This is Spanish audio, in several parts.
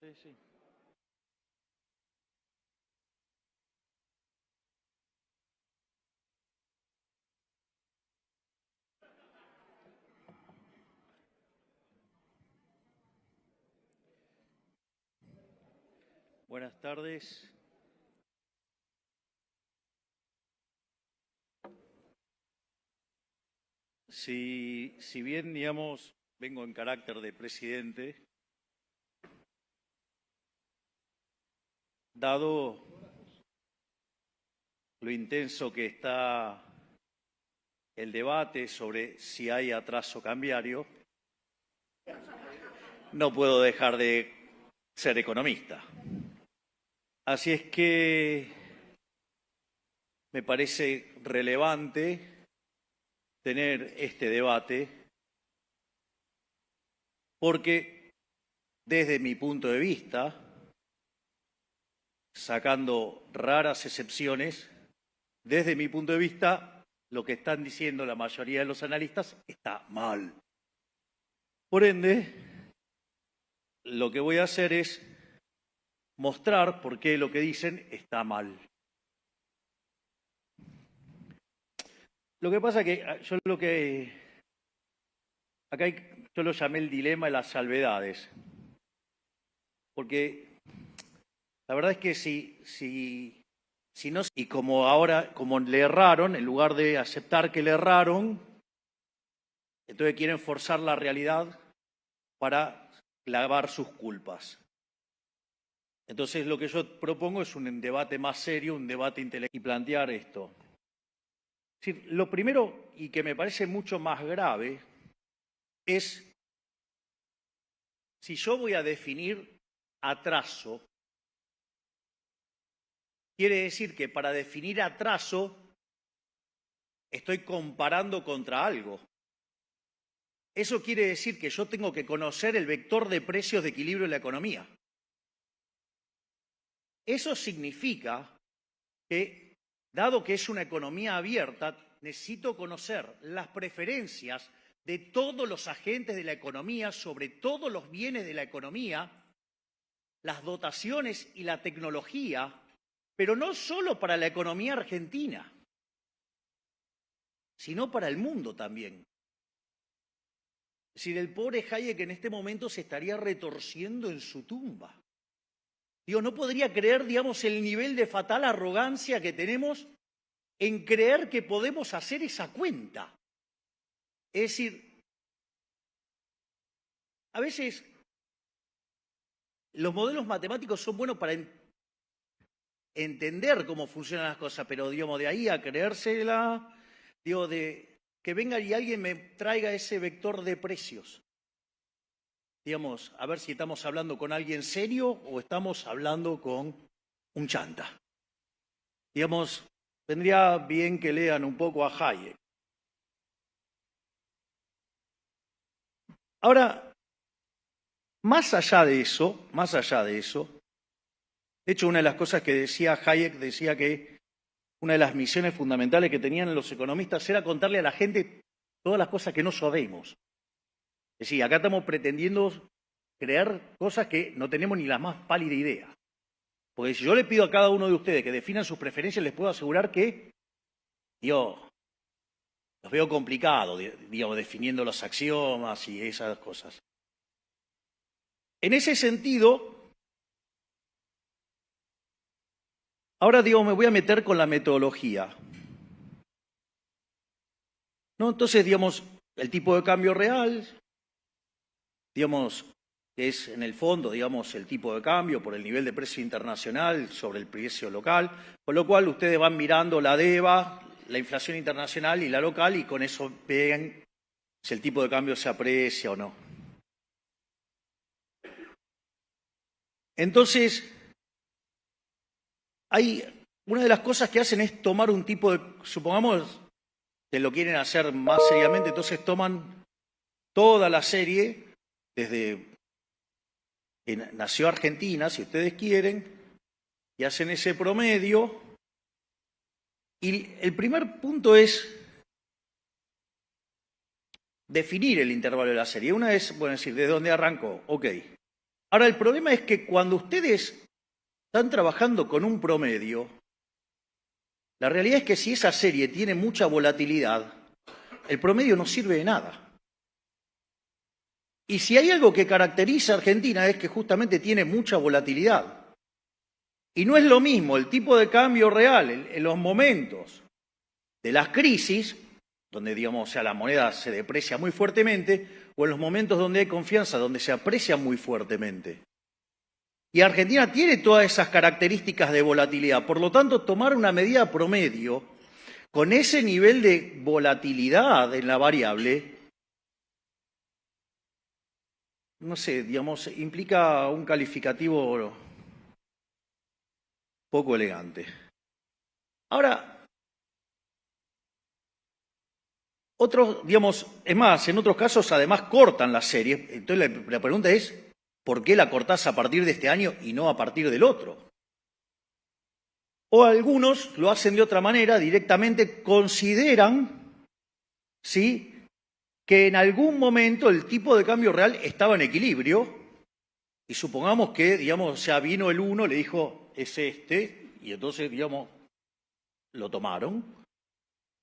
Sí, sí. Buenas tardes. Si bien, digamos, vengo en carácter de presidente, dado lo intenso que está el debate sobre si hay atraso cambiario, no puedo dejar de ser economista. Así es que me parece relevante tener este debate porque desde mi punto de vista, sacando raras excepciones, desde mi punto de vista, lo que están diciendo la mayoría de los analistas está mal. Por ende, lo que voy a hacer es mostrar por qué lo que dicen está mal. Lo que pasa es que yo lo llamé el dilema de las salvedades, porque la verdad es que si no, y como ahora, como le erraron, en lugar de aceptar que le erraron, entonces quieren forzar la realidad para clavar sus culpas. Entonces lo que yo propongo es un debate más serio, un debate intelectual y plantear esto. Es decir, lo primero, y que me parece mucho más grave, es si yo voy a definir atraso, quiere decir que para definir atraso estoy comparando contra algo. Eso quiere decir que yo tengo que conocer el vector de precios de equilibrio de la economía. Eso significa que, dado que es una economía abierta, necesito conocer las preferencias de todos los agentes de la economía sobre todos los bienes de la economía, las dotaciones y la tecnología, pero no solo para la economía argentina, sino para el mundo también. Es decir, el pobre Hayek en este momento se estaría retorciendo en su tumba. Digo, no podría creer, digamos, el nivel de fatal arrogancia que tenemos en creer que podemos hacer esa cuenta. Es decir, a veces los modelos matemáticos son buenos para entender cómo funcionan las cosas, pero, digamos, de ahí a creérsela, digo, de que venga y alguien me traiga ese vector de precios. Digamos, a ver si estamos hablando con alguien serio o estamos hablando con un chanta. Digamos, vendría bien que lean un poco a Hayek. Ahora, más allá de eso, de hecho, una de las cosas que decía Hayek, decía que una de las misiones fundamentales que tenían los economistas era contarle a la gente todas las cosas que no sabemos. Es decir, acá estamos pretendiendo crear cosas que no tenemos ni la más pálida idea. Porque si yo le pido a cada uno de ustedes que definan sus preferencias, les puedo asegurar que, los veo complicados, digamos, definiendo los axiomas y esas cosas. En ese sentido, ahora, me voy a meter con la metodología. ¿No? Entonces, el tipo de cambio real, que es en el fondo, el tipo de cambio por el nivel de precio internacional sobre el precio local, con lo cual ustedes van mirando la DEVA, la inflación internacional y la local, y con eso ven si el tipo de cambio se aprecia o no. Entonces, una de las cosas que hacen es tomar un tipo de, supongamos que lo quieren hacer más seriamente, entonces toman toda la serie desde que nació Argentina, si ustedes quieren, y hacen ese promedio. Y el primer punto es definir el intervalo de la serie. Una es, bueno, decir, ¿de dónde arrancó? Ok. Ahora, el problema es que cuando ustedes están trabajando con un promedio, la realidad es que si esa serie tiene mucha volatilidad, el promedio no sirve de nada. Y si hay algo que caracteriza a Argentina es que justamente tiene mucha volatilidad. Y no es lo mismo el tipo de cambio real en los momentos de las crisis, donde digamos, o sea, la moneda se deprecia muy fuertemente, o en los momentos donde hay confianza, donde se aprecia muy fuertemente. Y Argentina tiene todas esas características de volatilidad. Por lo tanto, tomar una medida promedio con ese nivel de volatilidad en la variable, no sé, digamos, implica un calificativo poco elegante. Ahora, otros, digamos, es más, en otros casos además cortan la serie. Entonces la pregunta es, ¿por qué la cortás a partir de este año y no a partir del otro? O algunos lo hacen de otra manera, directamente consideran, ¿sí?, que en algún momento el tipo de cambio real estaba en equilibrio y supongamos que, digamos, o sea, vino el uno, le dijo, es este, y entonces, digamos, lo tomaron.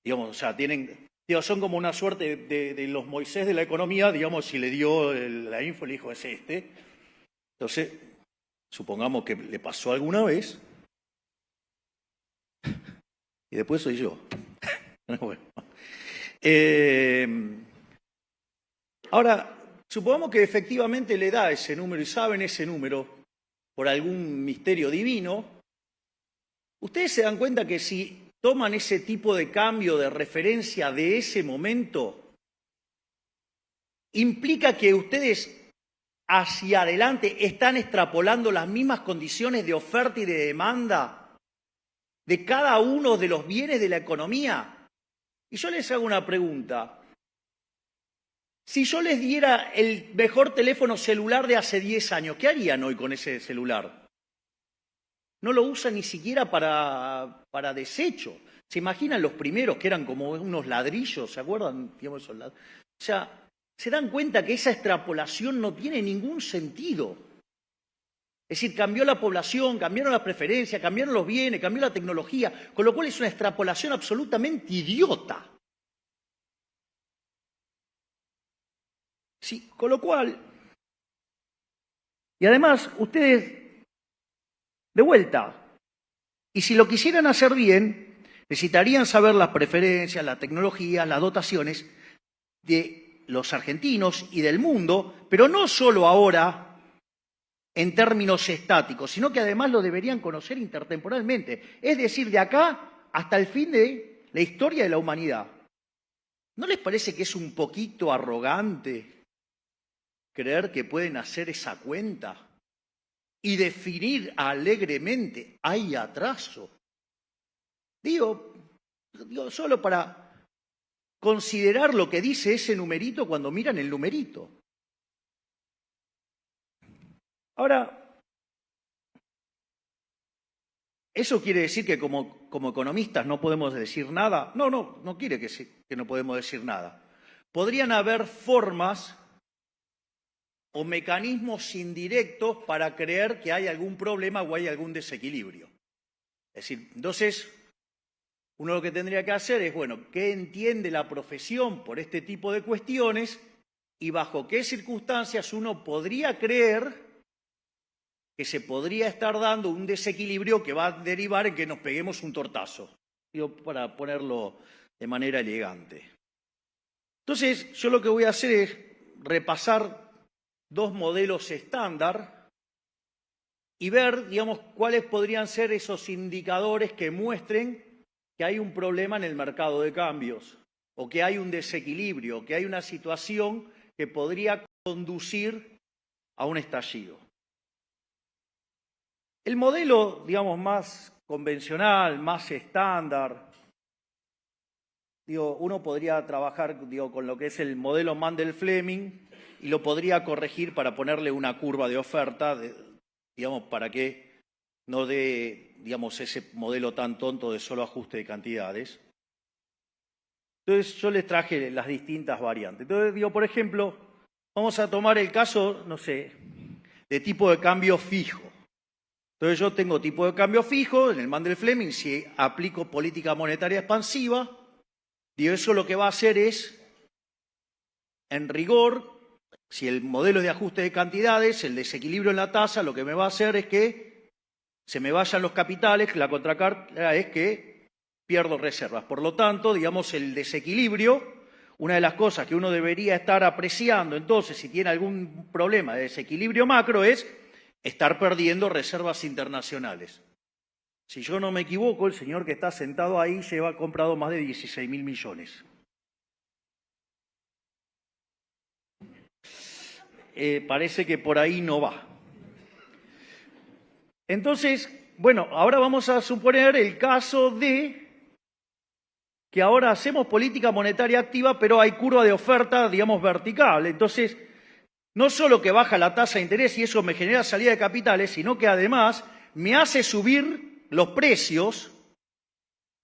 Digamos, o sea, tienen, digamos, son como una suerte de los Moisés de la economía, digamos, si le dio la info, le dijo, es este. Entonces, supongamos que le pasó alguna vez y después soy yo. Bueno. Ahora, supongamos que efectivamente le da ese número y saben ese número por algún misterio divino. Ustedes se dan cuenta que si toman ese tipo de cambio de referencia de ese momento, implica que ustedes hacia adelante están extrapolando las mismas condiciones de oferta y de demanda de cada uno de los bienes de la economía. Y yo les hago una pregunta. Si yo les diera el mejor teléfono celular de hace 10 años, ¿qué harían hoy con ese celular? No lo usan ni siquiera para desecho. ¿Se imaginan los primeros que eran como unos ladrillos? ¿Se acuerdan? Digamos, esos ladrillos. O sea, se dan cuenta que esa extrapolación no tiene ningún sentido. Es decir, cambió la población, cambiaron las preferencias, cambiaron los bienes, cambió la tecnología, con lo cual es una extrapolación absolutamente idiota. Sí, con lo cual, y además ustedes, de vuelta, y si lo quisieran hacer bien, necesitarían saber las preferencias, la tecnología, las dotaciones de los argentinos y del mundo, pero no solo ahora en términos estáticos, sino que además lo deberían conocer intertemporalmente, es decir, de acá hasta el fin de la historia de la humanidad. ¿No les parece que es un poquito arrogante creer que pueden hacer esa cuenta y definir alegremente, hay atraso? Digo solo para considerar lo que dice ese numerito cuando miran el numerito. Ahora, ¿eso quiere decir que como economistas no podemos decir nada? No quiere que no podemos decir nada. Podrían haber formas o mecanismos indirectos para creer que hay algún problema o hay algún desequilibrio. Es decir, entonces, uno lo que tendría que hacer es, bueno, ¿qué entiende la profesión por este tipo de cuestiones y bajo qué circunstancias uno podría creer que se podría estar dando un desequilibrio que va a derivar en que nos peguemos un tortazo? Digo, para ponerlo de manera elegante. Entonces, yo lo que voy a hacer es repasar dos modelos estándar y ver, digamos, cuáles podrían ser esos indicadores que muestren que hay un problema en el mercado de cambios o que hay un desequilibrio, que hay una situación que podría conducir a un estallido. El modelo, digamos, más convencional, más estándar, uno podría trabajar, con lo que es el modelo Mandel-Fleming y lo podría corregir para ponerle una curva de oferta, digamos, para que no dé, digamos, ese modelo tan tonto de solo ajuste de cantidades. Entonces, yo les traje las distintas variantes. Entonces, por ejemplo, vamos a tomar el caso, no sé, de tipo de cambio fijo. Entonces yo tengo tipo de cambio fijo, en el Mandel-Fleming, si aplico política monetaria expansiva, digo, eso lo que va a hacer es, en rigor, si el modelo es de ajuste de cantidades, el desequilibrio en la tasa, lo que me va a hacer es que se me vayan los capitales, la contracara es que pierdo reservas. Por lo tanto, digamos, el desequilibrio, una de las cosas que uno debería estar apreciando, entonces, si tiene algún problema de desequilibrio macro, es estar perdiendo reservas internacionales. Si yo no me equivoco, el señor que está sentado ahí lleva comprado más de 16.000 millones. Parece que por ahí no va. Entonces, bueno, ahora vamos a suponer el caso de que ahora hacemos política monetaria activa, pero hay curva de oferta, digamos, vertical. Entonces, no solo que baja la tasa de interés y eso me genera salida de capitales, sino que además me hace subir los precios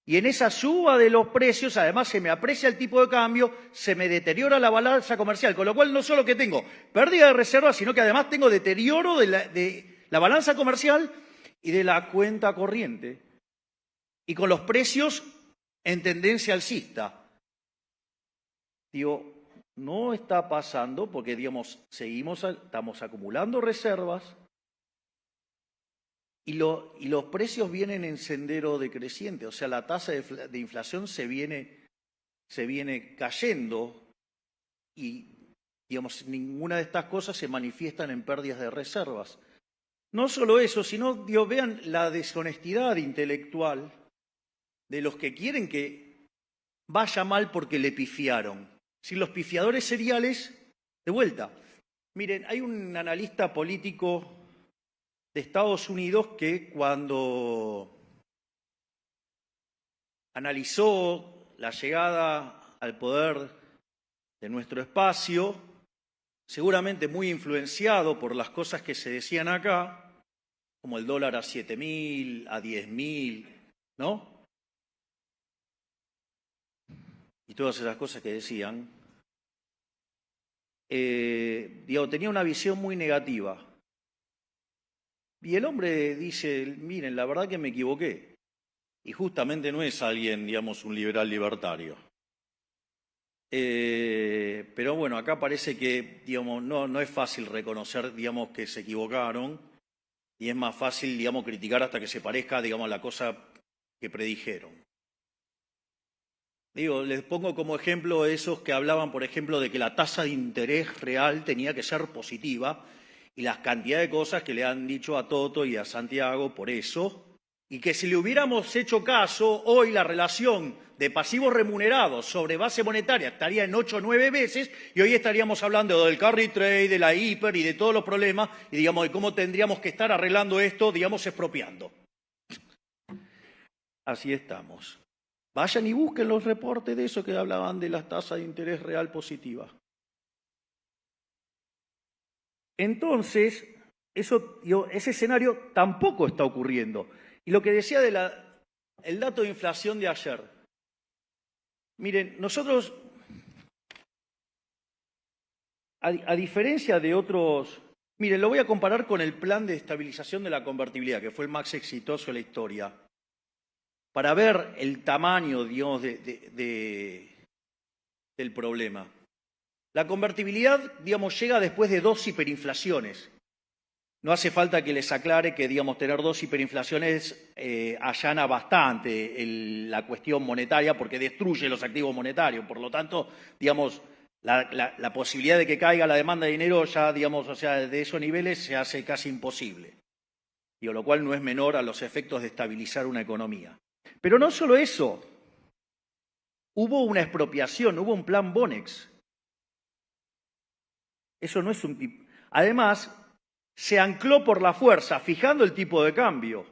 y en esa suba de los precios además se me aprecia el tipo de cambio, se me deteriora la balanza comercial, con lo cual no solo que tengo pérdida de reservas, sino que además tengo deterioro de la balanza comercial y de la cuenta corriente. Y con los precios en tendencia alcista. Digo, no está pasando porque, digamos, estamos acumulando reservas y los precios vienen en sendero decreciente. O sea, la tasa de inflación se viene cayendo y, digamos, ninguna de estas cosas se manifiestan en pérdidas de reservas. No solo eso, sino, digo, vean la deshonestidad intelectual de los que quieren que vaya mal porque le pifiaron. Si los pifiadores seriales, de vuelta. Miren, hay un analista político de Estados Unidos que cuando analizó la llegada al poder de nuestro espacio, seguramente muy influenciado por las cosas que se decían acá, como el dólar a 7.000, a 10.000, ¿no? Y todas esas cosas que decían, tenía una visión muy negativa. Y el hombre dice, miren, la verdad que me equivoqué. Y justamente no es alguien, digamos, un liberal libertario. Pero bueno, acá parece que, digamos, no es fácil reconocer, digamos, que se equivocaron. Y es más fácil, digamos, criticar hasta que se parezca, digamos, a la cosa que predijeron. Digo, les pongo como ejemplo esos que hablaban, por ejemplo, de que la tasa de interés real tenía que ser positiva y las cantidades de cosas que le han dicho a Toto y a Santiago por eso, y que si le hubiéramos hecho caso, hoy la relación de pasivos remunerados sobre base monetaria estaría en 8 o 9 veces y hoy estaríamos hablando del carry trade, de la hiper y de todos los problemas y, digamos, de cómo tendríamos que estar arreglando esto, digamos, expropiando. Así estamos. Vayan y busquen los reportes de eso que hablaban de las tasas de interés real positiva. Entonces, ese escenario tampoco está ocurriendo. Y lo que decía el dato de inflación de ayer. Miren, nosotros, a diferencia de otros... Miren, lo voy a comparar con el plan de estabilización de la convertibilidad, que fue el más exitoso de la historia. Para ver el tamaño, digamos, del problema. La convertibilidad, digamos, llega después de 2 hiperinflaciones. No hace falta que les aclare que, digamos, tener 2 hiperinflaciones allana bastante la cuestión monetaria porque destruye los activos monetarios. Por lo tanto, digamos, la posibilidad de que caiga la demanda de dinero ya, digamos, o sea, de esos niveles se hace casi imposible. Lo cual no es menor a los efectos de estabilizar una economía. Pero no solo eso, hubo una expropiación, hubo un plan Bonex. Eso no es un tipo. Además, se ancló por la fuerza, fijando el tipo de cambio.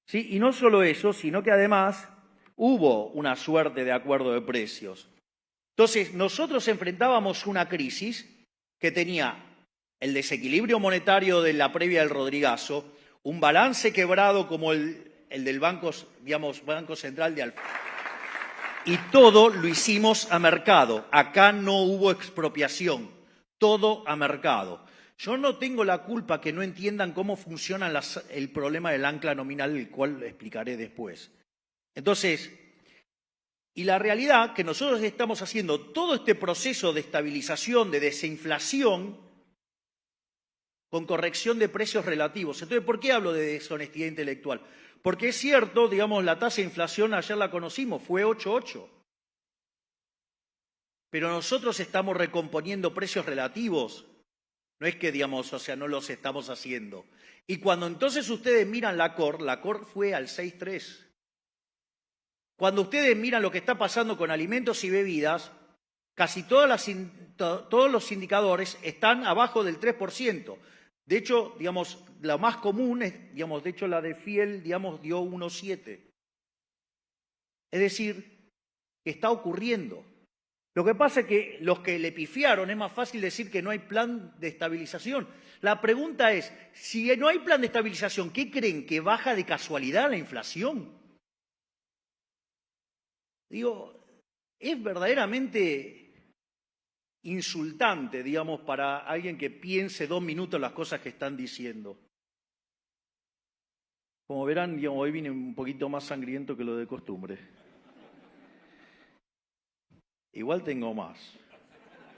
¿Sí? Y no solo eso, sino que además hubo una suerte de acuerdo de precios. Entonces, nosotros enfrentábamos una crisis que tenía el desequilibrio monetario de la previa del Rodrigazo, un balance quebrado como el del Banco Central de Alfa. Y todo lo hicimos a mercado. Acá no hubo expropiación. Todo a mercado. Yo no tengo la culpa que no entiendan cómo funciona el problema del ancla nominal, el cual explicaré después. Entonces, y la realidad que nosotros estamos haciendo todo este proceso de estabilización, de desinflación, con corrección de precios relativos. Entonces, ¿por qué hablo de deshonestidad intelectual? Porque es cierto, digamos, la tasa de inflación ayer la conocimos, fue 8,8. Pero nosotros estamos recomponiendo precios relativos. No es que, digamos, o sea, no los estamos haciendo. Y cuando entonces ustedes miran la COR fue al 6,3. Cuando ustedes miran lo que está pasando con alimentos y bebidas, casi todos los indicadores están abajo del 3%. De hecho, digamos, la más común es, digamos, de hecho la de Fiel, digamos, dio 1,7. Es decir, que está ocurriendo. Lo que pasa es que los que le pifiaron, es más fácil decir que no hay plan de estabilización. La pregunta es, si no hay plan de estabilización, ¿qué creen? ¿Que baja de casualidad la inflación? Digo, es verdaderamente insultante, digamos, para alguien que piense 2 minutos las cosas que están diciendo. Como verán, digamos, hoy vine un poquito más sangriento que lo de costumbre. Igual tengo más,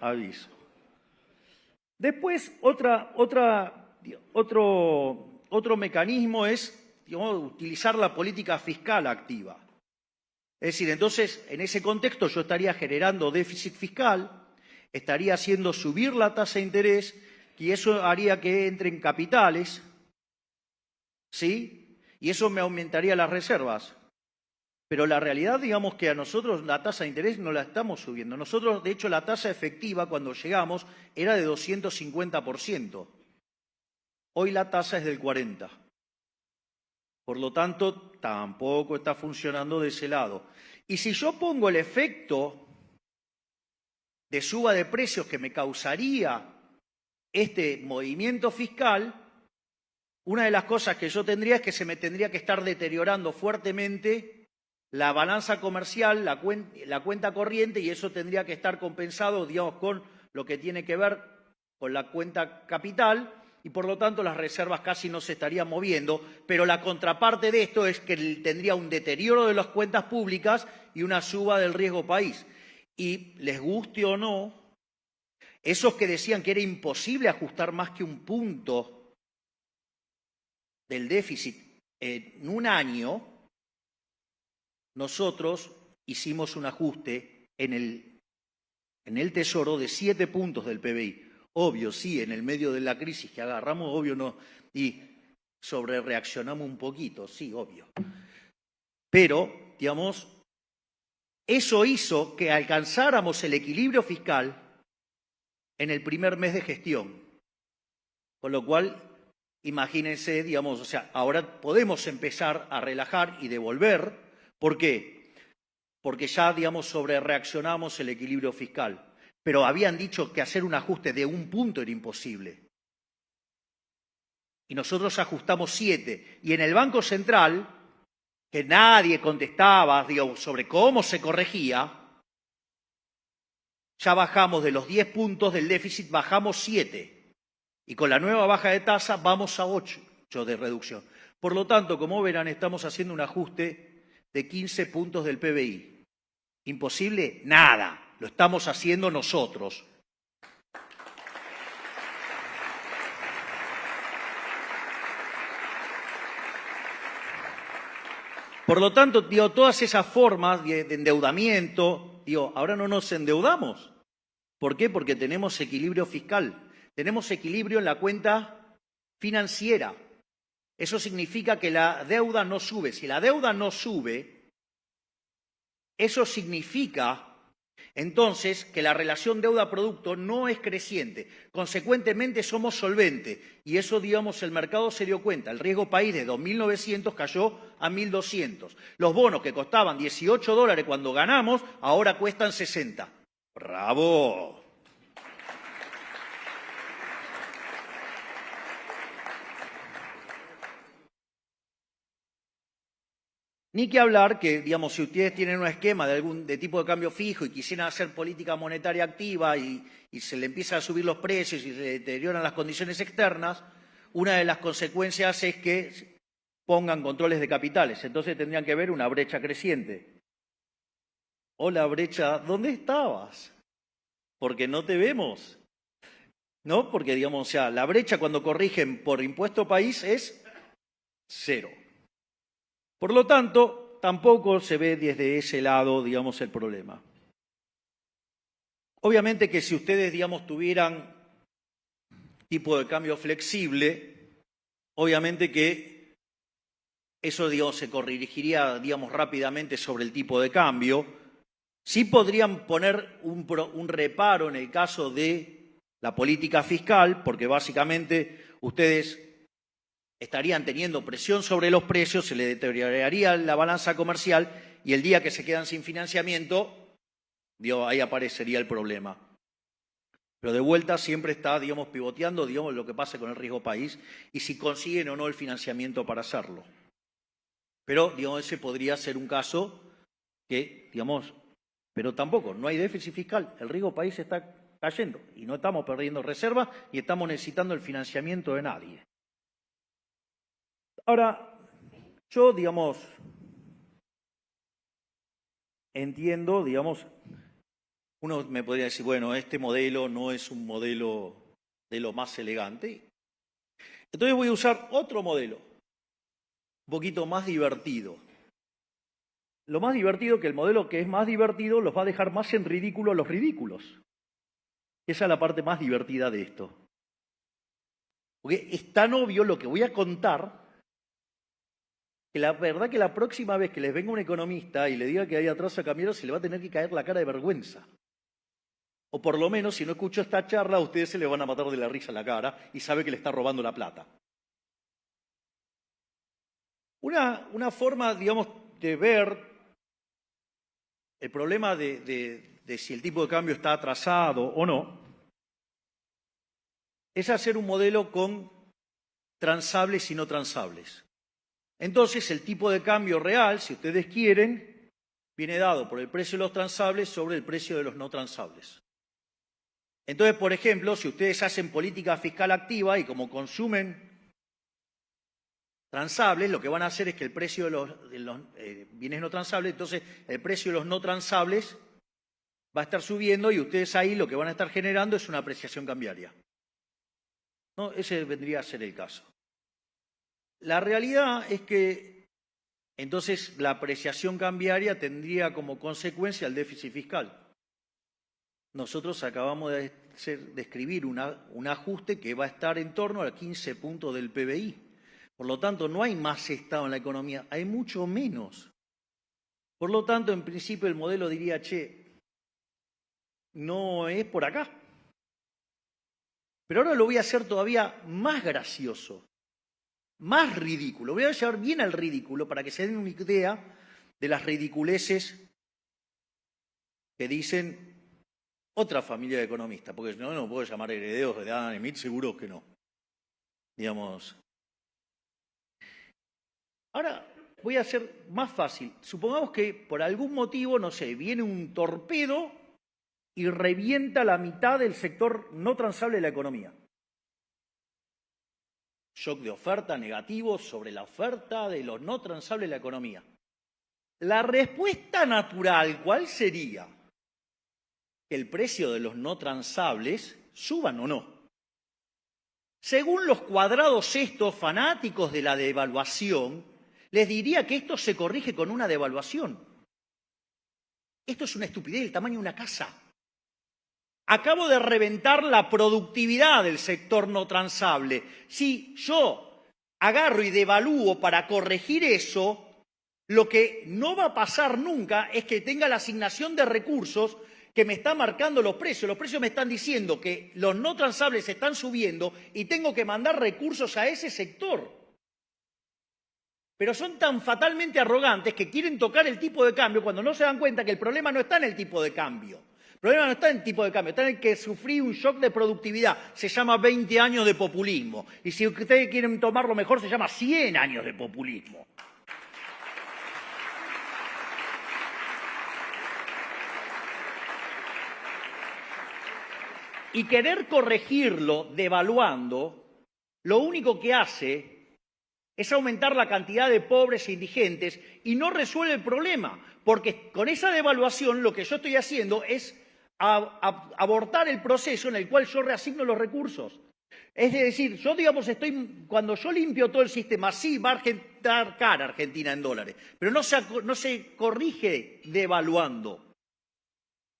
aviso. Después, otro mecanismo es, digamos, utilizar la política fiscal activa. Es decir, entonces, en ese contexto yo estaría generando déficit fiscal, estaría haciendo subir la tasa de interés y eso haría que entren capitales, ¿sí? Y eso me aumentaría las reservas. Pero la realidad, digamos que a nosotros la tasa de interés no la estamos subiendo. Nosotros, de hecho, la tasa efectiva cuando llegamos era de 250%. Hoy la tasa es del 40%. Por lo tanto, tampoco está funcionando de ese lado. Y si yo pongo el efecto de suba de precios que me causaría este movimiento fiscal, una de las cosas que yo tendría es que se me tendría que estar deteriorando fuertemente la balanza comercial, la cuenta corriente, y eso tendría que estar compensado, digamos, con lo que tiene que ver con la cuenta capital, y por lo tanto las reservas casi no se estarían moviendo, pero la contraparte de esto es que tendría un deterioro de las cuentas públicas y una suba del riesgo país. Y les guste o no, esos que decían que era imposible ajustar más que un punto del déficit en un año, nosotros hicimos un ajuste en el Tesoro de 7 puntos del PBI. Obvio, sí, en el medio de la crisis que agarramos, obvio no, y sobrereaccionamos un poquito, sí, obvio. Pero, digamos, eso hizo que alcanzáramos el equilibrio fiscal en el primer mes de gestión. Con lo cual, imagínense, digamos, o sea, ahora podemos empezar a relajar y devolver. ¿Por qué? Porque ya, digamos, sobrereaccionamos el equilibrio fiscal. Pero habían dicho que hacer un ajuste de 1 punto era imposible. Y nosotros ajustamos 7. Y en el Banco Central, que nadie contestaba, digamos, sobre cómo se corregía, ya bajamos de los 10 puntos del déficit, bajamos 7. Y con la nueva baja de tasa vamos a 8 de reducción. Por lo tanto, como verán, estamos haciendo un ajuste de 15 puntos del PBI. ¿Imposible? Nada. Lo estamos haciendo nosotros. Por lo tanto, digo, todas esas formas de endeudamiento, digo, ahora no nos endeudamos. ¿Por qué? Porque tenemos equilibrio fiscal. Tenemos equilibrio en la cuenta financiera. Eso significa que la deuda no sube. Si la deuda no sube, eso significa entonces que la relación deuda-producto no es creciente. Consecuentemente somos solventes. Y eso, digamos, el mercado se dio cuenta. El riesgo país de 2.900 cayó a 1.200. Los bonos que costaban $18 cuando ganamos, ahora cuestan 60. ¡Bravo! Ni que hablar que, digamos, si ustedes tienen un esquema de tipo de cambio fijo y quisieran hacer política monetaria activa y se le empiezan a subir los precios y se deterioran las condiciones externas, una de las consecuencias es que pongan controles de capitales. Entonces tendrían que ver una brecha creciente. Hola, brecha, ¿dónde estabas? Porque no te vemos. ¿No? Porque, digamos, o sea, la brecha cuando corrigen por impuesto país es 0. Por lo tanto, tampoco se ve desde ese lado, digamos, el problema. Obviamente que si ustedes, digamos, tuvieran tipo de cambio flexible, obviamente que eso, digamos, se corregiría, digamos, rápidamente sobre el tipo de cambio. Sí podrían poner un reparo en el caso de la política fiscal, porque básicamente ustedes estarían teniendo presión sobre los precios, se le deterioraría la balanza comercial y el día que se quedan sin financiamiento, ahí aparecería el problema. Pero de vuelta siempre está, digamos, pivoteando, digamos, lo que pasa con el riesgo país y si consiguen o no el financiamiento para hacerlo. Pero, digamos, ese podría ser un caso que, digamos, pero tampoco, no hay déficit fiscal, el riesgo país está cayendo y no estamos perdiendo reservas y estamos necesitando el financiamiento de nadie. Ahora, yo, digamos, entiendo, digamos, uno me podría decir, bueno, este modelo no es un modelo de lo más elegante. Entonces voy a usar otro modelo, un poquito más divertido. Lo más divertido que el modelo que es más divertido los va a dejar más en ridículo a los ridículos. Esa es la parte más divertida de esto. Porque es tan obvio lo que voy a contar que la verdad que la próxima vez que les venga un economista y le diga que hay atraso cambiario se le va a tener que caer la cara de vergüenza. O por lo menos, si no escucho esta charla, a ustedes se le van a matar de la risa en la cara y sabe que le está robando la plata. Una forma, digamos, de ver el problema de si el tipo de cambio está atrasado o no, es hacer un modelo con transables y no transables. Entonces, el tipo de cambio real, si ustedes quieren, viene dado por el precio de los transables sobre el precio de los no transables. Entonces, por ejemplo, si ustedes hacen política fiscal activa y como consumen transables, lo que van a hacer es que el precio de los bienes no transables, entonces el precio de los no transables va a estar subiendo y ustedes ahí lo que van a estar generando es una apreciación cambiaria. ¿No? Ese vendría a ser el caso. La realidad es que entonces la apreciación cambiaria tendría como consecuencia el déficit fiscal. Nosotros acabamos de escribir un ajuste que va a estar en torno a 15 puntos del PBI. Por lo tanto, no hay más Estado en la economía, hay mucho menos. Por lo tanto, en principio el modelo diría, che, no es por acá. Pero ahora lo voy a hacer todavía más gracioso, más ridículo. Voy a llevar bien al ridículo para que se den una idea de las ridiculeces que dicen otra familia de economistas, porque no puedo llamar herederos de Adam Smith, seguro que no. Digamos. Ahora voy a hacer más fácil. Supongamos que por algún motivo, no sé, viene un torpedo y revienta la mitad del sector no transable de la economía. Shock de oferta negativo sobre la oferta de los no transables de la economía. La respuesta natural, ¿cuál sería? Que el precio de los no transables suban o no. Según los cuadrados estos fanáticos de la devaluación, les diría que esto se corrige con una devaluación. Esto es una estupidez del tamaño de una casa. Acabo de reventar la productividad del sector no transable. Si yo agarro y devalúo para corregir eso, lo que no va a pasar nunca es que tenga la asignación de recursos que me está marcando los precios. Los precios me están diciendo que los no transables están subiendo y tengo que mandar recursos a ese sector. Pero son tan fatalmente arrogantes que quieren tocar el tipo de cambio cuando no se dan cuenta que el problema no está en el tipo de cambio. El problema no está en el tipo de cambio, está en el que sufrí un shock de productividad. Se llama 20 años de populismo. Y si ustedes quieren tomarlo mejor, se llama 100 años de populismo. Y querer corregirlo devaluando, lo único que hace es aumentar la cantidad de pobres e indigentes y no resuelve el problema, porque con esa devaluación lo que yo estoy haciendo es abortar el proceso en el cual yo reasigno los recursos. Es decir, yo, digamos, cuando yo limpio todo el sistema, sí, va a estar cara Argentina en dólares, pero no se corrige devaluando.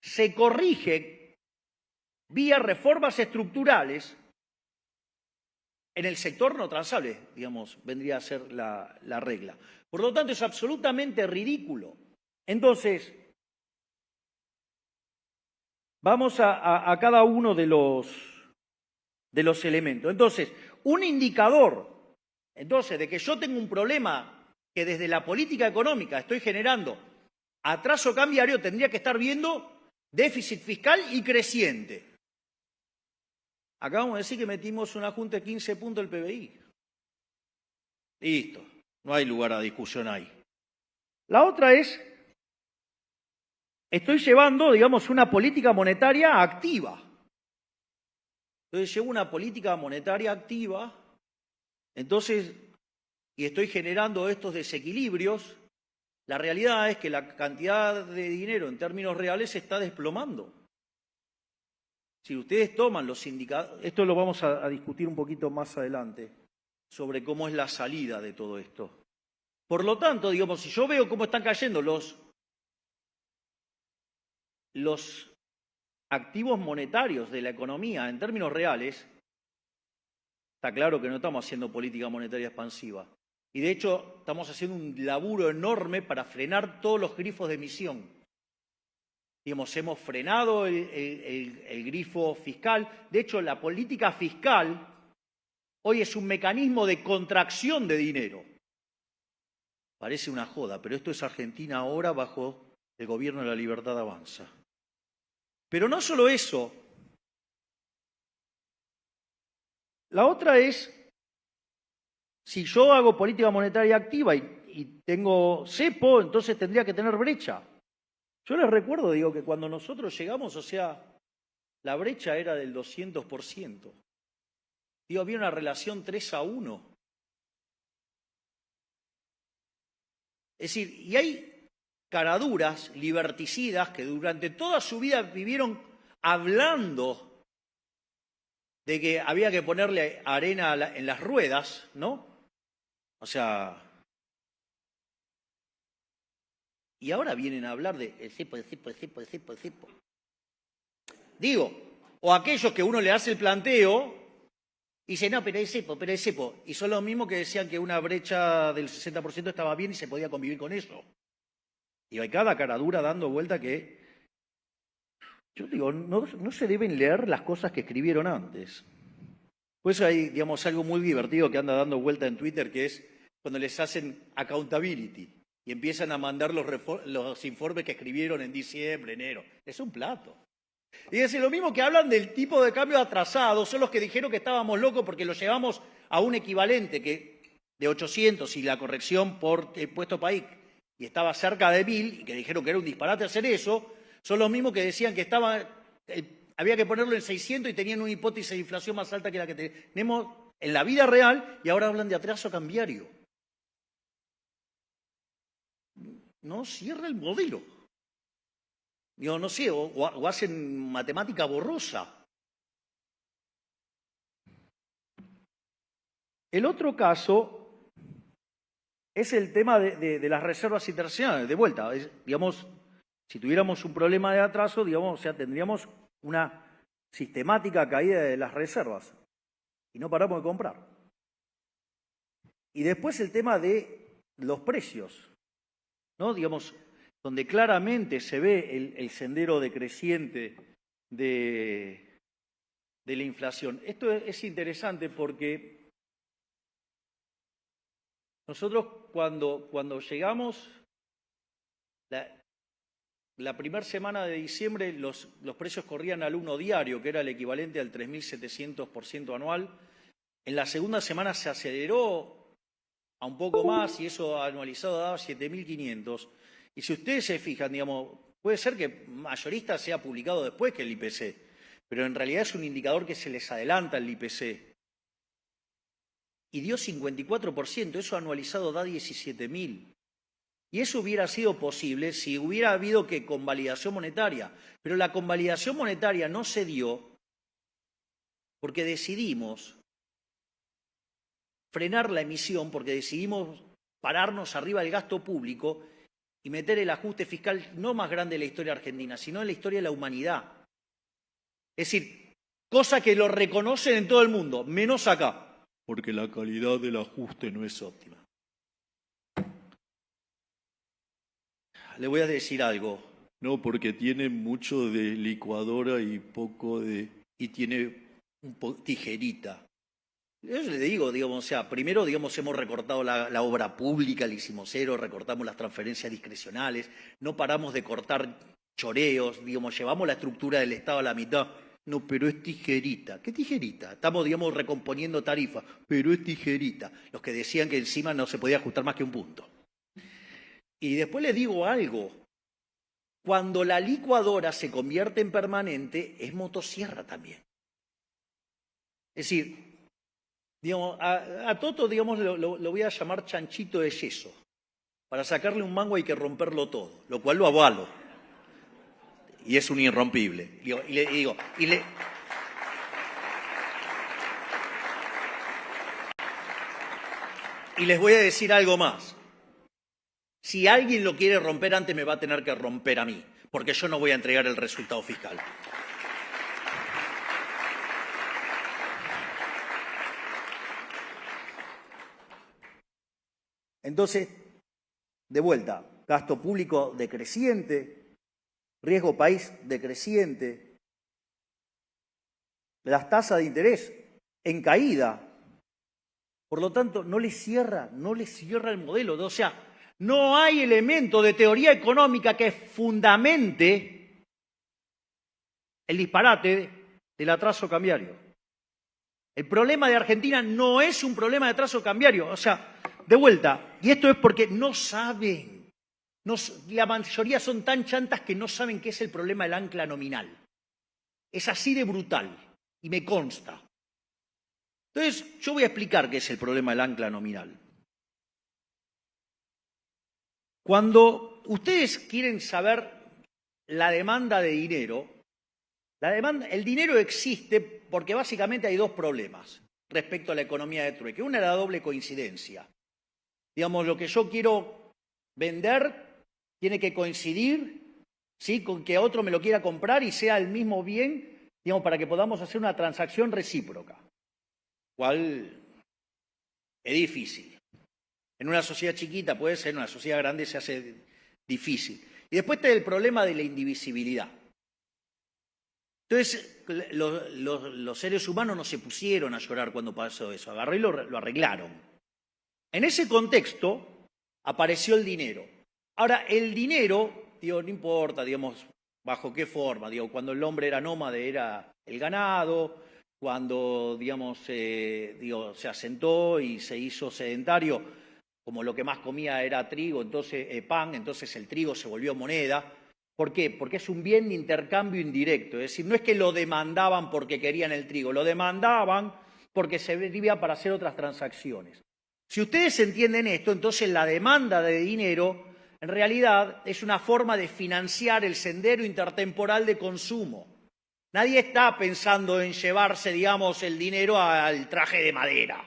Se corrige vía reformas estructurales en el sector no transable, digamos, vendría a ser la regla. Por lo tanto, es absolutamente ridículo. Entonces, vamos a cada uno de los elementos. Entonces, un indicador, de que yo tengo un problema que desde la política económica estoy generando atraso cambiario, tendría que estar viendo déficit fiscal y creciente. Acabamos de decir que metimos un ajuste de 15 puntos del PBI. Listo, no hay lugar a discusión ahí. La otra es, estoy llevando, digamos, una política monetaria activa. Entonces llevo una política monetaria activa, y estoy generando estos desequilibrios. La realidad es que la cantidad de dinero en términos reales se está desplomando. Si ustedes toman los indicadores, esto lo vamos a discutir un poquito más adelante, sobre cómo es la salida de todo esto. Por lo tanto, digamos, si yo veo cómo están cayendo los activos monetarios de la economía en términos reales, está claro que no estamos haciendo política monetaria expansiva. Y de hecho, estamos haciendo un laburo enorme para frenar todos los grifos de emisión. Digamos, hemos frenado el grifo fiscal. De hecho, la política fiscal hoy es un mecanismo de contracción de dinero. Parece una joda, pero esto es Argentina ahora bajo el gobierno de la Libertad Avanza. Pero no solo eso. La otra es, si yo hago política monetaria activa y tengo cepo, entonces tendría que tener brecha. Yo les recuerdo, digo, que cuando nosotros llegamos, o sea, la brecha era del 200%. Digo, había una relación 3-1. Es decir, y hay caraduras liberticidas que durante toda su vida vivieron hablando de que había que ponerle arena en las ruedas, ¿no? O sea, y ahora vienen a hablar de el cepo. Digo, o aquellos que uno le hace el planteo y dice, no, pero es cepo. Y son los mismos que decían que una brecha del 60% estaba bien y se podía convivir con eso. Y hay cada caradura dando vuelta que, yo digo, no se deben leer las cosas que escribieron antes. Pues hay, digamos, algo muy divertido que anda dando vuelta en Twitter, que es cuando les hacen accountability y empiezan a mandar los informes que escribieron en diciembre, enero. Es un plato. Y es lo mismo que hablan del tipo de cambio atrasado, son los que dijeron que estábamos locos porque lo llevamos a un equivalente de 800 y la corrección por puesto país y estaba cerca de 1000 y que dijeron que era un disparate hacer eso, son los mismos que decían que había que ponerlo en 600 y tenían una hipótesis de inflación más alta que la que tenemos en la vida real y ahora hablan de atraso cambiario. No cierra el modelo. Digo, no sé, o hacen matemática borrosa. El otro caso es el tema de las reservas internacionales. De vuelta, digamos, si tuviéramos un problema de atraso, digamos, o sea, tendríamos una sistemática caída de las reservas y no paramos de comprar. Y después el tema de los precios, ¿no? Digamos, donde claramente se ve el sendero decreciente de la inflación. Esto es interesante porque nosotros cuando llegamos, la primera semana de diciembre los precios corrían al 1 diario, que era el equivalente al 3.700% anual. En la segunda semana se aceleró a un poco más y eso anualizado daba 7.500. Y si ustedes se fijan, digamos, puede ser que mayorista sea publicado después que el IPC, pero en realidad es un indicador que se les adelanta al IPC. Y dio 54%, eso anualizado da 17.000. Y eso hubiera sido posible si hubiera habido que convalidación monetaria. Pero la convalidación monetaria no se dio porque decidimos frenar la emisión, porque decidimos pararnos arriba del gasto público y meter el ajuste fiscal no más grande de la historia argentina, sino en la historia de la humanidad. Es decir, cosa que lo reconocen en todo el mundo, menos acá, porque la calidad del ajuste no es óptima. Le voy a decir algo. No, porque tiene mucho de licuadora y poco de... y tiene tijerita. Yo le digo, digamos, o sea, primero, digamos, hemos recortado la obra pública, le hicimos cero, recortamos las transferencias discrecionales, no paramos de cortar choreos, digamos, llevamos la estructura del Estado a la mitad. No, pero es tijerita. ¿Qué tijerita? Estamos, digamos, recomponiendo tarifas, pero es tijerita. Los que decían que encima no se podía ajustar más que un punto. Y después les digo algo. Cuando la licuadora se convierte en permanente, es motosierra también. Es decir, digamos, a Toto, digamos, lo voy a llamar chanchito de yeso. Para sacarle un mango hay que romperlo todo, lo cual lo avalo. Y es un irrompible. Y les voy a decir algo más. Si alguien lo quiere romper antes, me va a tener que romper a mí, porque yo no voy a entregar el resultado fiscal. Entonces, de vuelta, gasto público decreciente, riesgo país decreciente, las tasas de interés en caída. Por lo tanto, no le cierra el modelo. O sea, no hay elemento de teoría económica que fundamente el disparate del atraso cambiario. El problema de Argentina no es un problema de atraso cambiario. O sea, de vuelta, y esto es porque no saben. La mayoría son tan chantas que no saben qué es el problema del ancla nominal. Es así de brutal, y me consta. Entonces, yo voy a explicar qué es el problema del ancla nominal. Cuando ustedes quieren saber la demanda de dinero, el dinero existe porque básicamente hay dos problemas respecto a la economía de trueque. Una es la doble coincidencia. Digamos, lo que yo quiero vender tiene que coincidir, ¿sí?, con que otro me lo quiera comprar y sea el mismo bien, digamos, para que podamos hacer una transacción recíproca. Cual es difícil. En una sociedad chiquita puede ser, en una sociedad grande se hace difícil. Y después está el problema de la indivisibilidad. Entonces, los seres humanos no se pusieron a llorar cuando pasó eso, agarró y lo arreglaron. En ese contexto apareció el dinero. Ahora, el dinero, digo, no importa, digamos, bajo qué forma, digo, cuando el hombre era nómade era el ganado, cuando, digamos, se asentó y se hizo sedentario, como lo que más comía era trigo, entonces pan, entonces el trigo se volvió moneda. ¿Por qué? Porque es un bien de intercambio indirecto, es decir, no es que lo demandaban porque querían el trigo, lo demandaban porque se servía para hacer otras transacciones. Si ustedes entienden esto, entonces la demanda de dinero en realidad es una forma de financiar el sendero intertemporal de consumo. Nadie está pensando en llevarse, digamos, el dinero al traje de madera.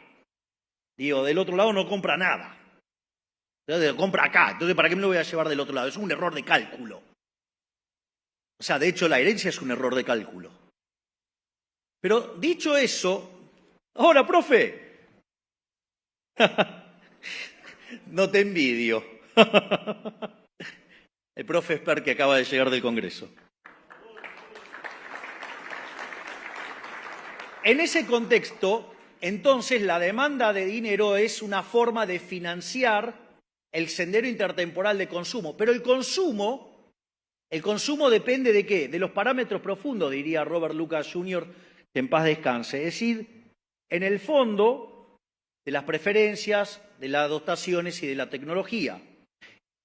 Digo, del otro lado no compra nada. Entonces, compra acá. Entonces, ¿para qué me lo voy a llevar del otro lado? Es un error de cálculo. O sea, de hecho, la herencia es un error de cálculo. Pero, dicho eso, ahora, profe, no te envidio. El profe Esper que acaba de llegar del Congreso. En ese contexto, entonces, la demanda de dinero es una forma de financiar el sendero intertemporal de consumo. Pero el consumo depende ¿de qué? De los parámetros profundos, diría Robert Lucas Jr., que en paz descanse. Es decir, en el fondo, de las preferencias, de las dotaciones y de la tecnología.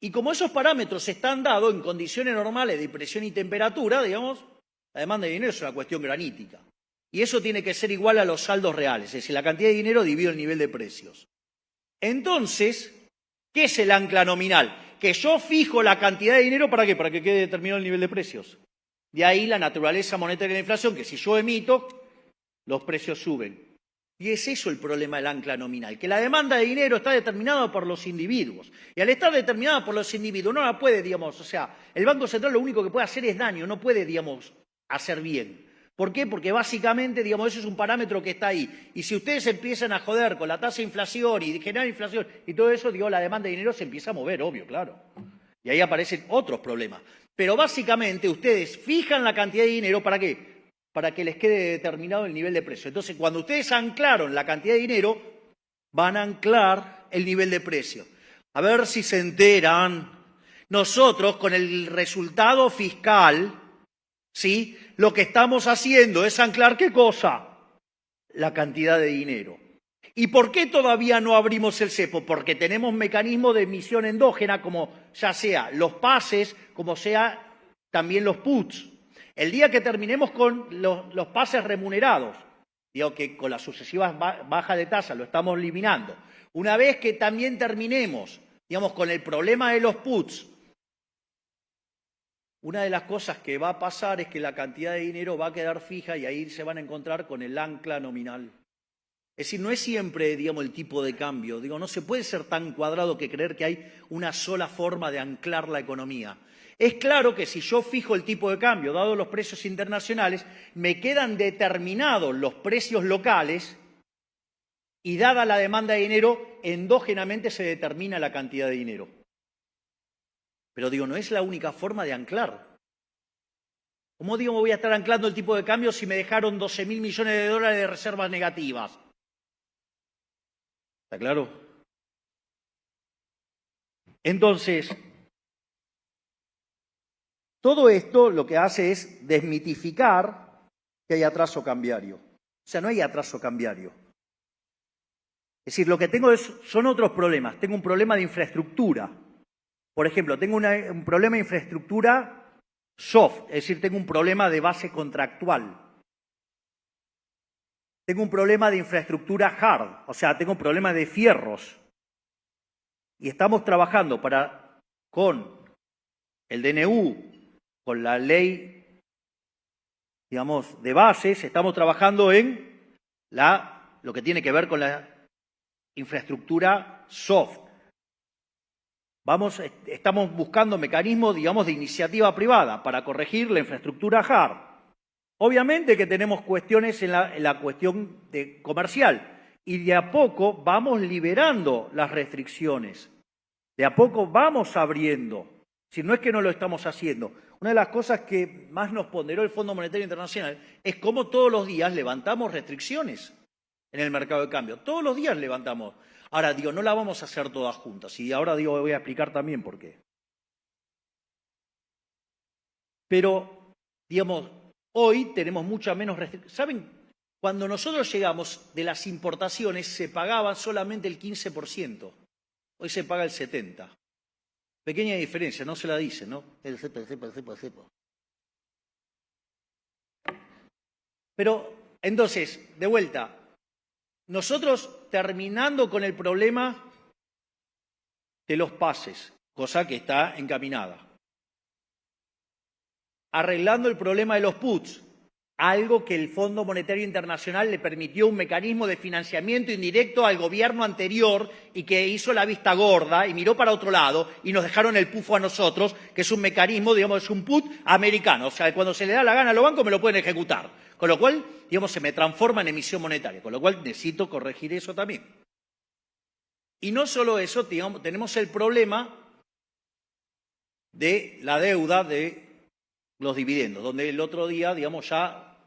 Y como esos parámetros están dados en condiciones normales de presión y temperatura, digamos, La demanda de dinero es una cuestión granítica. Y eso tiene que ser igual a los saldos reales, es decir, la cantidad de dinero dividido el nivel de precios. Entonces, ¿qué es el ancla nominal? Que yo fijo la cantidad de dinero, ¿para qué? Para que quede determinado el nivel de precios. De ahí la naturaleza monetaria de la inflación, que si yo emito, los precios suben. Y es eso el problema del ancla nominal, que la demanda de dinero está determinada por los individuos. Y al estar determinada por los individuos, no la puede, digamos, o sea, el Banco Central lo único que puede hacer es daño, no puede, digamos, hacer bien. ¿Por qué? Porque básicamente, digamos, eso es un parámetro que está ahí. Y si ustedes empiezan a joder con la tasa de inflación y generar inflación y todo eso, digo, la demanda de dinero se empieza a mover, obvio, claro. Y ahí aparecen otros problemas. Pero básicamente ustedes fijan la cantidad de dinero, ¿para qué? Para que les quede determinado el nivel de precio. Entonces, cuando ustedes anclaron la cantidad de dinero, van a anclar el nivel de precio. A ver si se enteran. Nosotros, con el resultado fiscal, ¿sí?, lo que estamos haciendo es anclar, ¿qué cosa? La cantidad de dinero. ¿Y por qué todavía no abrimos el cepo? Porque tenemos mecanismos de emisión endógena, como ya sea los pases, como sea también los puts. El día que terminemos con los pases remunerados, digo que con las sucesivas bajas de tasa lo estamos eliminando. Una vez que también terminemos, digamos, con el problema de los puts, una de las cosas que va a pasar es que la cantidad de dinero va a quedar fija y ahí se van a encontrar con el ancla nominal. Es decir, no es siempre, digamos, el tipo de cambio. Digo, no se puede ser tan cuadrado que creer que hay una sola forma de anclar la economía. Es claro que si yo fijo el tipo de cambio, dado los precios internacionales, me quedan determinados los precios locales y dada la demanda de dinero, endógenamente se determina la cantidad de dinero. Pero digo, no es la única forma de anclar. ¿Cómo digo voy a estar anclando el tipo de cambio si me dejaron 12.000 millones de dólares de reservas negativas? ¿Está claro? Entonces, todo esto lo que hace es desmitificar que hay atraso cambiario. O sea, no hay atraso cambiario. Es decir, lo que tengo son otros problemas. Tengo un problema de infraestructura. Por ejemplo, tengo un problema de infraestructura soft, es decir, tengo un problema de base contractual. Tengo un problema de infraestructura hard, o sea, tengo un problema de fierros. Y estamos trabajando con el DNU, con la ley, digamos, de bases, estamos trabajando en lo que tiene que ver con la infraestructura soft. Estamos buscando mecanismos, digamos, de iniciativa privada para corregir la infraestructura hard. Obviamente que tenemos cuestiones en la cuestión comercial y de a poco vamos liberando las restricciones. De a poco vamos abriendo. Si no es que no lo estamos haciendo. Una de las cosas que más nos ponderó el Fondo Monetario Internacional es cómo todos los días levantamos restricciones en el mercado de cambio. Todos los días levantamos. Ahora, digo, no la vamos a hacer todas juntas. Y ahora, digo, voy a explicar también por qué. Pero, digamos, hoy tenemos mucha menos restricciones. ¿Saben? Cuando nosotros llegamos de las importaciones se pagaba solamente el 15%. Hoy se paga el 70%. Pequeña diferencia, no se la dice, ¿no? El cepo. Pero, entonces, de vuelta, nosotros terminando con el problema de los pases, cosa que está encaminada. Arreglando el problema de los puts, algo que el Fondo Monetario Internacional le permitió un mecanismo de financiamiento indirecto al gobierno anterior y que hizo la vista gorda y miró para otro lado y nos dejaron el pufo a nosotros, que es un mecanismo, digamos, es un put americano. O sea, cuando se le da la gana a los bancos me lo pueden ejecutar. Con lo cual, digamos, se me transforma en emisión monetaria. Con lo cual necesito corregir eso también. Y no solo eso, digamos, tenemos el problema de la deuda de los dividendos, donde el otro día, digamos, ya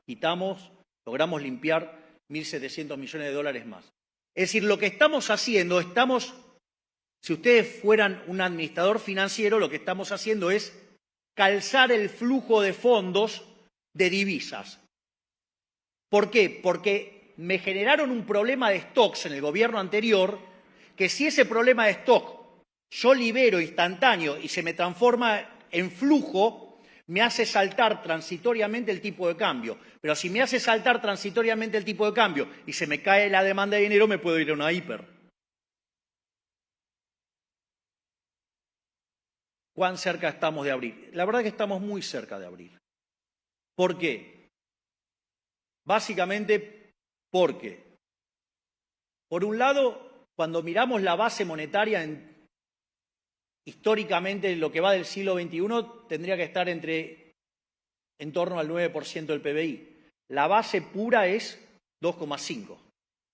logramos limpiar 1.700 millones de dólares más. Es decir, lo que estamos haciendo, si ustedes fueran un administrador financiero, lo que estamos haciendo es calzar el flujo de fondos de divisas. ¿Por qué? Porque me generaron un problema de stocks en el gobierno anterior, que si ese problema de stock yo libero instantáneo y se me transforma en flujo, me hace saltar transitoriamente el tipo de cambio. Pero si me hace saltar transitoriamente el tipo de cambio y se me cae la demanda de dinero, me puedo ir a una hiper. ¿Cuán cerca estamos de abrir? La verdad es que estamos muy cerca de abrir. ¿Por qué? Básicamente porque, por un lado, cuando miramos la base monetaria históricamente lo que va del siglo XXI tendría que estar en torno al 9% del PBI. La base pura es 2,5, con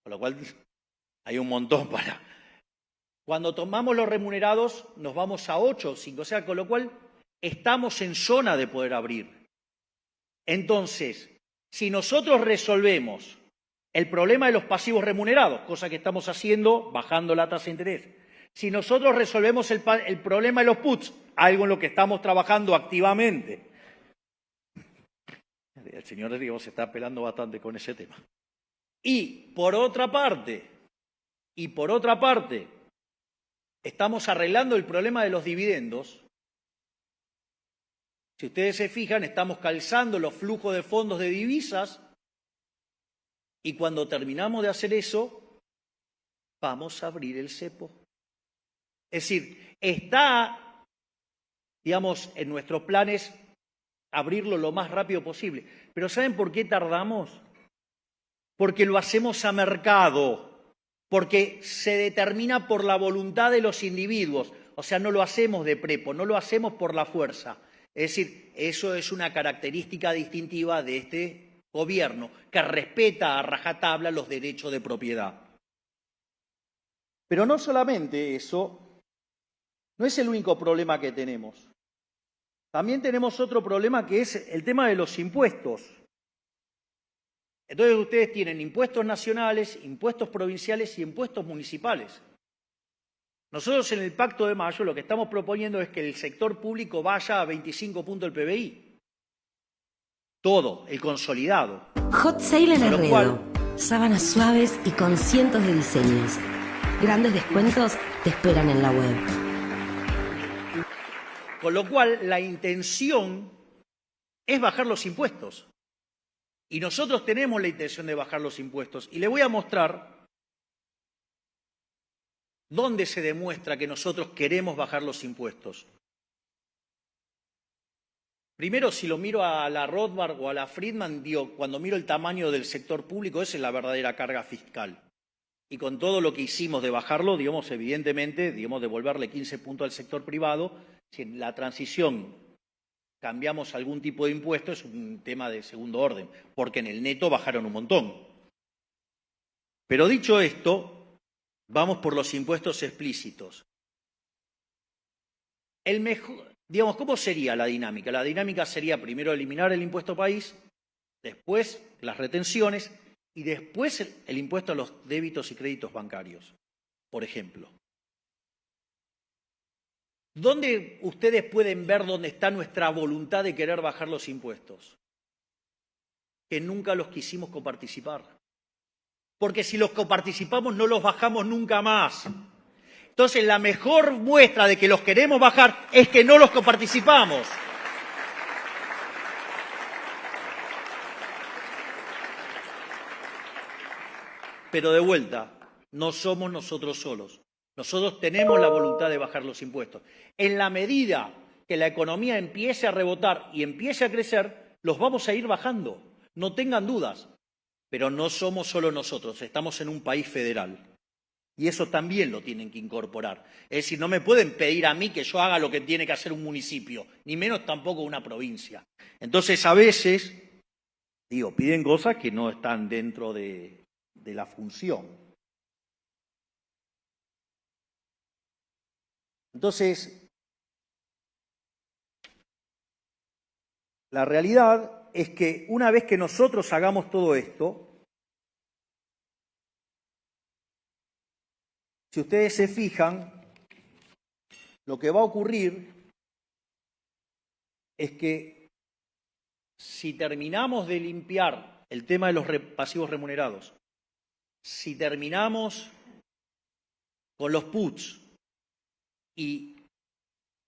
lo cual hay un montón para... Cuando tomamos los remunerados nos vamos a 8 o 5, o sea, con lo cual estamos en zona de poder abrir. Entonces, si nosotros resolvemos el problema de los pasivos remunerados, cosa que estamos haciendo bajando la tasa de interés, si nosotros resolvemos el problema de los puts, algo en lo que estamos trabajando activamente, el señor Diego se está pelando bastante con ese tema. Y por otra parte, estamos arreglando el problema de los dividendos. Si ustedes se fijan, estamos calzando los flujos de fondos de divisas y cuando terminamos de hacer eso, vamos a abrir el cepo. Es decir, está, digamos, en nuestros planes abrirlo lo más rápido posible. Pero ¿saben por qué tardamos? Porque lo hacemos a mercado, porque se determina por la voluntad de los individuos. O sea, no lo hacemos de prepo, no lo hacemos por la fuerza. Es decir, eso es una característica distintiva de este gobierno, que respeta a rajatabla los derechos de propiedad. Pero no solamente eso, no es el único problema que tenemos. También tenemos otro problema que es el tema de los impuestos. Entonces ustedes tienen impuestos nacionales, impuestos provinciales y impuestos municipales. Nosotros en el Pacto de Mayo lo que estamos proponiendo es que el sector público vaya a 25 puntos del PBI. Todo, el consolidado. Hot Sale en Arredo. Sábanas suaves y con cientos de diseños. Grandes descuentos te esperan en la web. Con lo cual, la intención es bajar los impuestos. Y nosotros tenemos la intención de bajar los impuestos. Y le voy a mostrar dónde se demuestra que nosotros queremos bajar los impuestos. Primero, si lo miro a la Rothbard o a la Friedman, digo, cuando miro el tamaño del sector público, esa es la verdadera carga fiscal. Y con todo lo que hicimos de bajarlo, digamos, evidentemente, digamos, devolverle 15 puntos al sector privado, si en la transición cambiamos algún tipo de impuesto, es un tema de segundo orden, porque en el neto bajaron un montón. Pero dicho esto, vamos por los impuestos explícitos. Digamos, ¿cómo sería la dinámica? La dinámica sería primero eliminar el impuesto país, después las retenciones y después el impuesto a los débitos y créditos bancarios, por ejemplo. ¿Dónde ustedes pueden ver dónde está nuestra voluntad de querer bajar los impuestos? Que nunca los quisimos coparticipar. Porque si los coparticipamos no los bajamos nunca más. Entonces la mejor muestra de que los queremos bajar es que no los coparticipamos. Pero de vuelta, no somos nosotros solos. Nosotros tenemos la voluntad de bajar los impuestos. En la medida que la economía empiece a rebotar y empiece a crecer, los vamos a ir bajando. No tengan dudas. Pero no somos solo nosotros, estamos en un país federal. Y eso también lo tienen que incorporar. Es decir, no me pueden pedir a mí que yo haga lo que tiene que hacer un municipio, ni menos tampoco una provincia. Entonces, a veces, piden cosas que no están dentro de la función. Entonces, la realidad es que una vez que nosotros hagamos todo esto, si ustedes se fijan, lo que va a ocurrir es que si terminamos de limpiar el tema de los pasivos remunerados, si terminamos con los puts y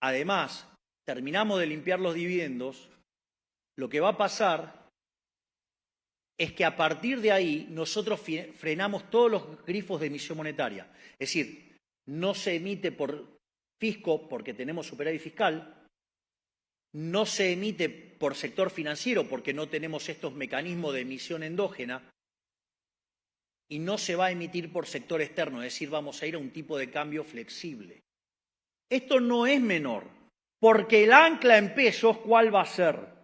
además terminamos de limpiar los dividendos, lo que va a pasar es que a partir de ahí nosotros frenamos todos los grifos de emisión monetaria. Es decir, no se emite por fisco porque tenemos superávit fiscal, no se emite por sector financiero porque no tenemos estos mecanismos de emisión endógena y no se va a emitir por sector externo, es decir, vamos a ir a un tipo de cambio flexible. Esto no es menor, porque el ancla en pesos, ¿cuál va a ser?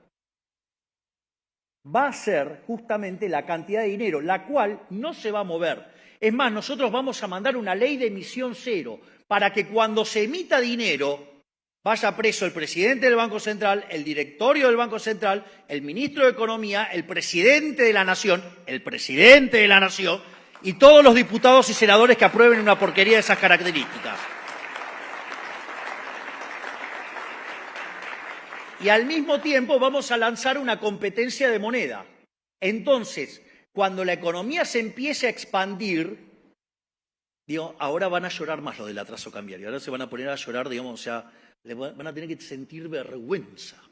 Va a ser justamente la cantidad de dinero, la cual no se va a mover. Es más, nosotros vamos a mandar una ley de emisión cero para que cuando se emita dinero vaya preso el presidente del Banco Central, el directorio del Banco Central, el ministro de Economía, el presidente de la Nación, y todos los diputados y senadores que aprueben una porquería de esas características. Y al mismo tiempo vamos a lanzar una competencia de moneda. Entonces, cuando la economía se empiece a expandir, digo, ahora van a llorar más lo del atraso cambiario, ahora se van a poner a llorar, digamos, o sea, van a tener que sentir vergüenza.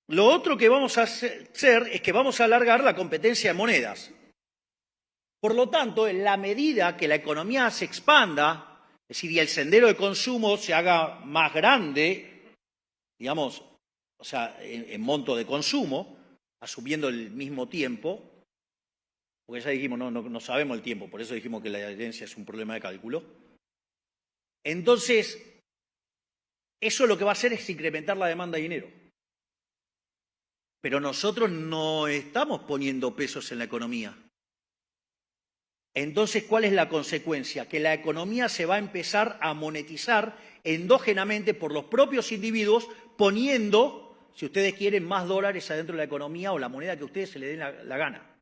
Lo otro que vamos a hacer es que vamos a alargar la competencia de monedas. Por lo tanto, en la medida que la economía se expanda, es decir, y el sendero de consumo se haga más grande, digamos, o sea, en monto de consumo, asumiendo el mismo tiempo, porque ya dijimos, no sabemos el tiempo, por eso dijimos que la herencia es un problema de cálculo. Entonces, eso lo que va a hacer es incrementar la demanda de dinero. Pero nosotros no estamos poniendo pesos en la economía. Entonces, ¿cuál es la consecuencia? Que la economía se va a empezar a monetizar endógenamente por los propios individuos, poniendo, si ustedes quieren, más dólares adentro de la economía o la moneda que a ustedes se les den la gana.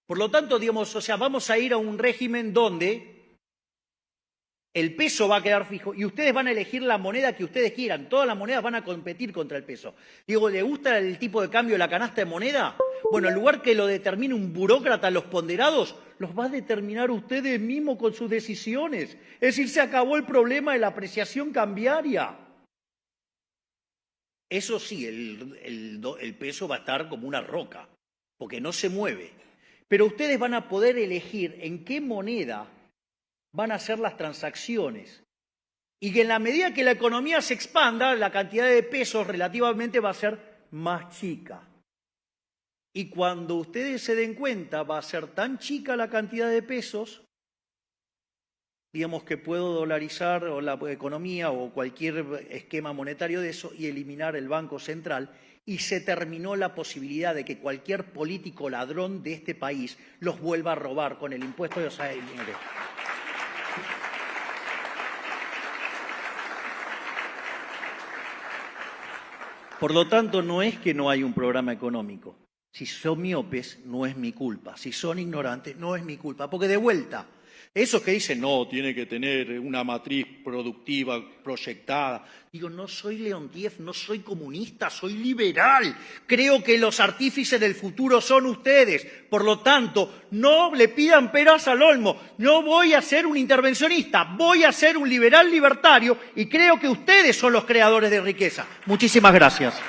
Por lo tanto, digamos, o sea, vamos a ir a un régimen donde el peso va a quedar fijo y ustedes van a elegir la moneda que ustedes quieran. Todas las monedas van a competir contra el peso. Digo, ¿le gusta el tipo de cambio de la canasta de moneda? Bueno, en lugar que lo determine un burócrata, los ponderados, los va a determinar ustedes mismos con sus decisiones. Es decir, se acabó el problema de la apreciación cambiaria. Eso sí, el peso va a estar como una roca, porque no se mueve. Pero ustedes van a poder elegir en qué moneda van a hacer las transacciones. Y que en la medida que la economía se expanda, la cantidad de pesos relativamente va a ser más chica. Y cuando ustedes se den cuenta, va a ser tan chica la cantidad de pesos, digamos que puedo dolarizar o la economía o cualquier esquema monetario de eso y eliminar el Banco Central. Y se terminó la posibilidad de que cualquier político ladrón de este país los vuelva a robar con el impuesto de ingresos. Por lo tanto, no es que no hay un programa económico. Si son miopes, no es mi culpa. Si son ignorantes, no es mi culpa. Porque de vuelta, esos que dicen, no, tiene que tener una matriz productiva proyectada. Digo, no soy Leontiev, no soy comunista, soy liberal. Creo que los artífices del futuro son ustedes. Por lo tanto, no le pidan peras al olmo. No voy a ser un intervencionista, voy a ser un liberal libertario y creo que ustedes son los creadores de riqueza. Muchísimas gracias.